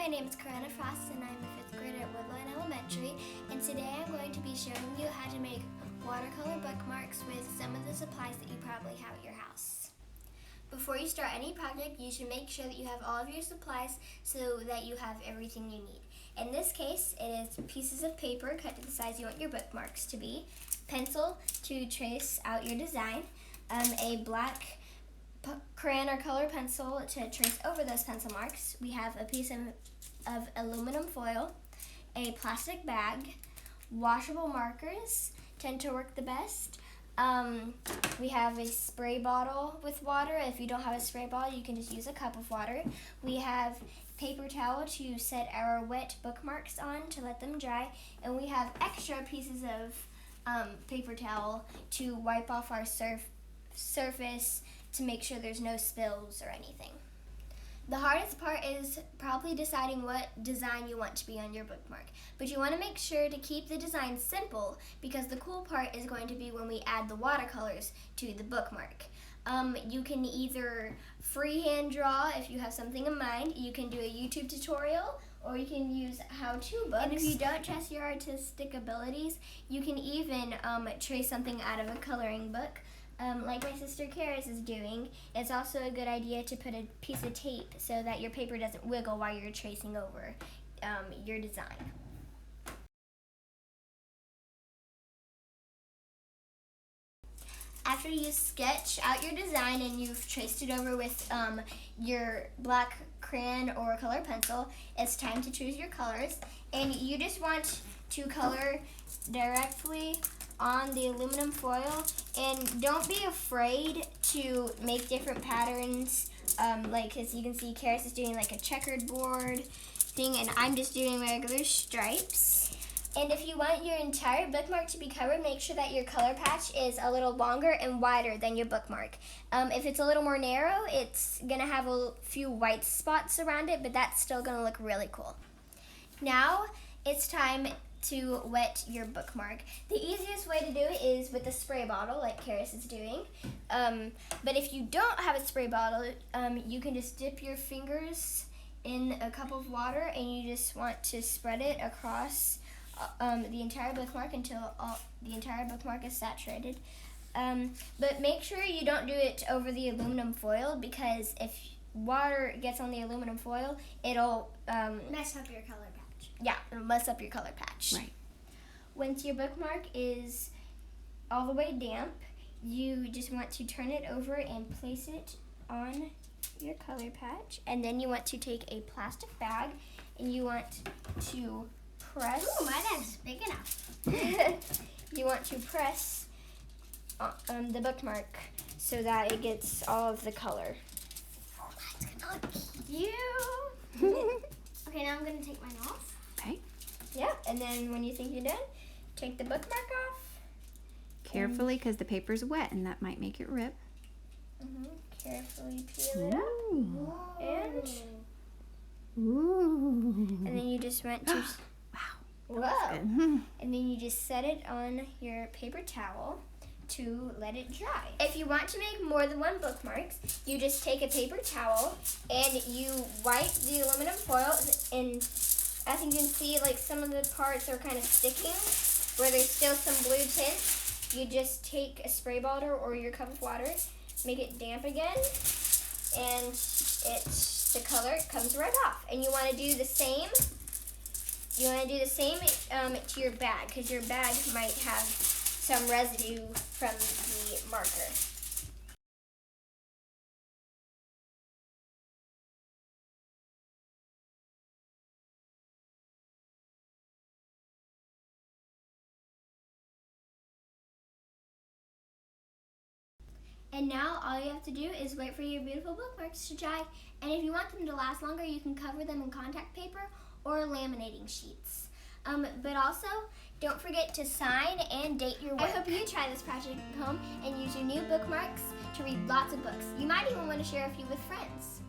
my name is Corinna Frost and I'm a 5th grader at Woodland Elementary, and today I'm going to be showing you how to make watercolor bookmarks with some of the supplies that you probably have at your house. Before you start any project, you should make sure that you have all of your supplies so that you have everything you need. In this case, it is pieces of paper cut to the size you want your bookmarks to be, pencil to trace out your design, a black crayon or color pencil to trace over those pencil marks. We have a piece of aluminum foil, a plastic bag, washable markers tend to work the best. We have a spray bottle with water. If you don't have a spray bottle, you can just use a cup of water. We have paper towel to set our wet bookmarks on to let them dry, and we have extra pieces of paper towel to wipe off our surface to make sure there's no spills or anything. The hardest part is probably deciding what design you want to be on your bookmark, but you want to make sure to keep the design simple because the cool part is going to be when we add the watercolors to the bookmark. You can either freehand draw if you have something in mind, you can do a YouTube tutorial, or you can use how-to books. And if you don't trust your artistic abilities, you can even trace something out of a coloring book. Like my sister Karis is doing. It's also a good idea to put a piece of tape so that your paper doesn't wiggle while you're tracing over your design. After you sketch out your design and you've traced it over with your black crayon or color pencil, it's time to choose your colors. And you just want to color directly on the aluminum foil, and don't be afraid to make different patterns, like as you can see Karis is doing like a checkered board thing, and I'm just doing regular stripes. And if you want your entire bookmark to be covered, make sure that your color patch is a little longer and wider than your bookmark. If it's a little more narrow, it's gonna have a few white spots around it, but that's still gonna look really cool. Now it's time to wet your bookmark. The easiest way to do it is with a spray bottle like Karis is doing. But if you don't have a spray bottle, you can just dip your fingers in a cup of water and you just want to spread it across the entire bookmark until the entire bookmark is saturated. But make sure you don't do it over the aluminum foil, because if water gets on the aluminum foil, it'll mess up your color patch. Yeah, it'll mess up your color patch. Right. Once your bookmark is all the way damp, you just want to turn it over and place it on your color patch. And then you want to take a plastic bag and you want to press. Ooh, my dad's big enough. You want to press the bookmark so that it gets all of the color. Oh, that's gonna look cute. Okay, now I'm gonna take mine off. Okay. Yeah, and then when you think you're done, take the bookmark off. Carefully, because the paper's wet and that might make it rip. Carefully peel it up. Ooh. And Ooh. then you just want to Wow. whoa. Good. And then you just set it on your paper towel to let it dry. If you want to make more than one bookmarks, you just take a paper towel and you wipe the aluminum foil, and as you can see, like some of the parts are kind of sticking where there's still some blue tint. You just take a spray bottle or your cup of water, make it damp again, and the color comes right off. And you want to do the same. You want to do the same to your bag, because your bag might have some residue from the marker. And now all you have to do is wait for your beautiful bookmarks to dry. And if you want them to last longer, you can cover them in contact paper or laminating sheets. But also, don't forget to sign and date your work. I hope you try this project at home and use your new bookmarks to read lots of books. You might even want to share a few with friends.